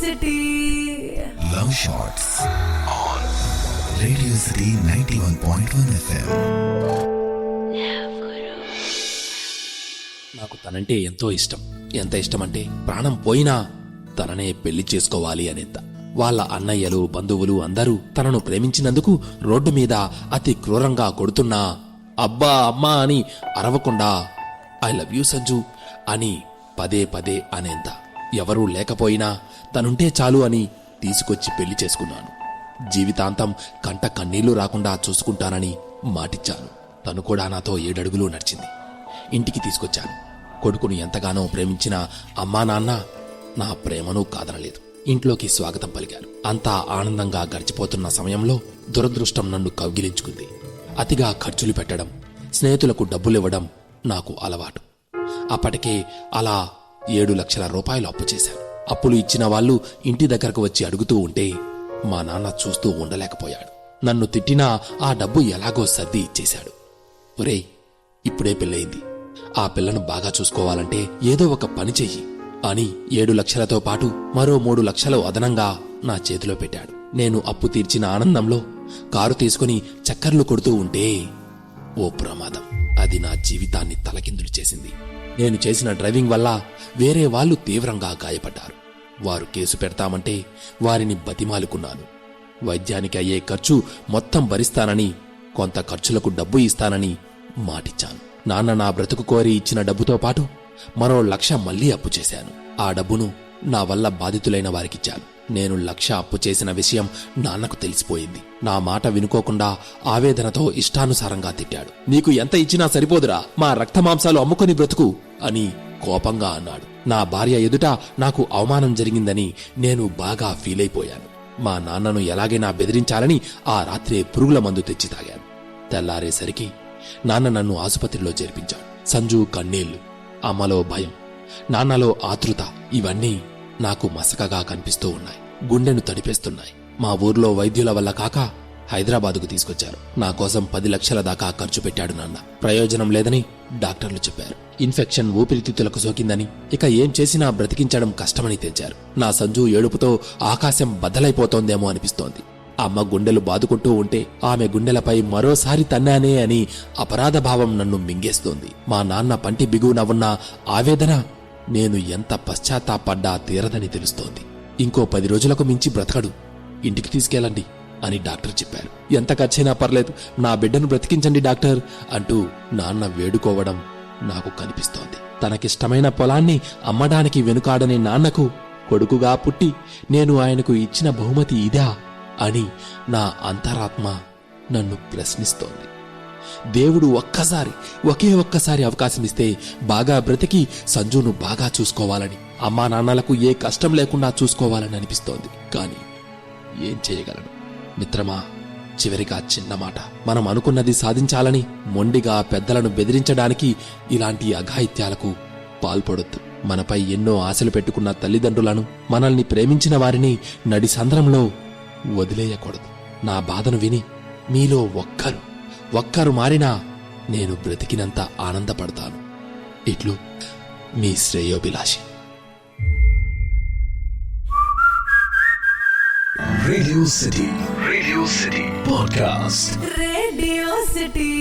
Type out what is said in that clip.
City. Love Shots on Radio City 91.1 FM. నాకు తనంటే ఎంతో ఇష్టం. ఎంత ఇష్టమంటే ప్రాణం పోయినా తననే పెళ్లి చేసుకోవాలి అనేంత. వాళ్ళ అన్నయ్యలు, బంధువులు అందరూ తనను ప్రేమించినందుకు రోడ్డు మీద అతి క్రూరంగా కొడుతున్నా అబ్బా అమ్మా అని అరవకుండా ఐ లవ్ యూ సంజు అని పదే పదే అనేంత. ఎవరూ లేకపోయినా తనుంటే చాలు అని తీసుకొచ్చి పెళ్లి చేసుకున్నాను. జీవితాంతం కంట కన్నీళ్లు రాకుండా చూసుకుంటానని మాటిచ్చాను. తను కూడా నాతో 7 అడుగులు నడిచింది. ఇంటికి తీసుకొచ్చాను. కొడుకును ఎంతగానో ప్రేమించిన అమ్మా నాన్న నా ప్రేమను కాదనలేదు. ఇంట్లోకి స్వాగతం పలికారు. అంతా ఆనందంగా గడిచిపోతున్న సమయంలో దురదృష్టం నన్ను కౌగిలించుకుంది. అతిగా ఖర్చులు పెట్టడం, స్నేహితులకు డబ్బులివ్వడం నాకు అలవాటు. అప్పటికే అలా 7 లక్షల రూపాయలు అప్పు చేశాను. అప్పులు ఇచ్చిన వాళ్ళు ఇంటి దగ్గరకు వచ్చి అడుగుతూ ఉంటే మా నాన్న చూస్తూ ఉండలేకపోయాడు. నన్ను తిట్టినా ఆ డబ్బు ఎలాగో సర్ది ఇచ్చేశాడు. ఒరేయ్, ఇప్పుడే పెళ్ళయింది, ఆ పిల్లను బాగా చూసుకోవాలంటే ఏదో ఒక పని చెయ్యి అని 7 లక్షలతో పాటు మరో 3 లక్షలు అదనంగా నా చేతిలో పెట్టాడు. నేను అప్పు తీర్చిన ఆనందంలో కారు తీసుకుని చక్కర్లు కొడుతూ ఉంటే ఓ ప్రమాదం. అది నా జీవితాన్ని తలకిందులు చేసింది. నేను చేసిన డ్రైవింగ్ వల్ల వేరే వాళ్ళు తీవ్రంగా గాయపడ్డారు. వారు కేసు పెడతామంటే వారిని బతిమాలుకున్నాను. వైద్యానికి అయ్యే ఖర్చు మొత్తం భరిస్తానని, కొంత ఖర్చులకు డబ్బు ఇస్తానని మాటిచ్చాను. నాన్న నా బ్రతుకు కోరి ఇచ్చిన డబ్బుతో పాటు మరో 1 లక్ష మళ్లీ అప్పు చేశాను. ఆ డబ్బును నా వల్ల బాధితులైన వారికిచ్చాను. నేను 1 లక్ష అప్పు చేసిన విషయం నాన్నకు తెలిసిపోయింది. నా మాట వినుకోకుండా ఆవేదనతో ఇష్టానుసారంగా తిట్టాడు. నీకు ఎంత ఇచ్చినా సరిపోదురా, మా రక్తమాంసాలు అమ్ముకొని బ్రతుకు అని కోపంగా అన్నాడు. నా భార్య ఎదుట నాకు అవమానం జరిగిందని నేను బాగా ఫీలైపోయాను. మా నాన్నను ఎలాగైనా బెదిరించాలని ఆ రాత్రే పురుగుల మందు తెచ్చి తాగాను. తెల్లారేసరికి నాన్న నన్ను ఆసుపత్రిలో చేర్పించాడు. సంజు కన్నీళ్లు, అమ్మలో భయం, నాన్నలో ఆతృత ఇవన్నీ నాకు మసకగా కనిపిస్తూ ఉన్నాయి. గుండెను తడిపేస్తున్నాయి. మా ఊర్లో వైద్యుల వల్ల కాక హైదరాబాదుకు తీసుకొచ్చారు. నా కోసం 10 లక్షల దాకా ఖర్చు పెట్టాడు నాన్న. ప్రయోజనం లేదని డాక్టర్లు చెప్పారు. ఇన్ఫెక్షన్ ఊపిరితిత్తులకు సోకిందని, ఇక ఏం చేసినా బ్రతికించడం కష్టమని తెచ్చారు. నా సంజు ఏడుపుతో ఆకాశం బద్దలైపోతోందేమో అనిపిస్తోంది. అమ్మ గుండెలు బాదుకుంటూ ఉంటే ఆమె గుండెలపై మరోసారి తన్నానే అని అపరాధ భావం నన్ను మింగేస్తోంది. మా నాన్న పంటి బిగువున ఉన్న ఆవేదన నేను ఎంత పశ్చాత్తాపడ్డా తీరదని తెలుస్తోంది. ఇంకో 10 రోజులకు మించి బ్రతకడు, ఇంటికి తీసుకెళ్ళండి అని డాక్టర్ చెప్పారు. ఎంత ఖర్చైనా పర్లేదు, నా బిడ్డను బ్రతికించండి డాక్టర్ అంటూ నాన్న వేడుకోవడం నాకు కనిపిస్తోంది. తనకిష్టమైన పొలాన్ని అమ్మడానికి వెనుకాడని నాన్నకు కొడుకుగా పుట్టి నేను ఆయనకు ఇచ్చిన బహుమతి ఇదా అని నా అంతరాత్మ నన్ను ప్రశ్నిస్తోంది. దేవుడు ఒకే ఒక్కసారి అవకాశమిస్తే బాగా బ్రతికి సంజును బాగా చూసుకోవాలని, అమ్మా నాన్నలకు ఏ కష్టం లేకుండా చూసుకోవాలని అనిపిస్తోంది. కాని ఏం చేయగలను మిత్రమా? చివరిగా చిన్న మాట, మనం అనుకున్నది సాధించాలని మొండిగా పెద్దలను బెదిరించడానికి ఇలాంటి అఘాయిత్యాలకు పాల్పడొద్దు. మనపై ఎన్నో ఆశలు పెట్టుకున్న తల్లిదండ్రులను, మనల్ని ప్రేమించిన వారిని నడి సంద్రంలో వదిలేయకూడదు. నా బాధను విని మీలో ఒక్కరు మారినా నేను బ్రతికినంత ఆనందపడతాను. ఇట్లు మీ శ్రేయోభిలాషి. Radio City Podcast. Radio City.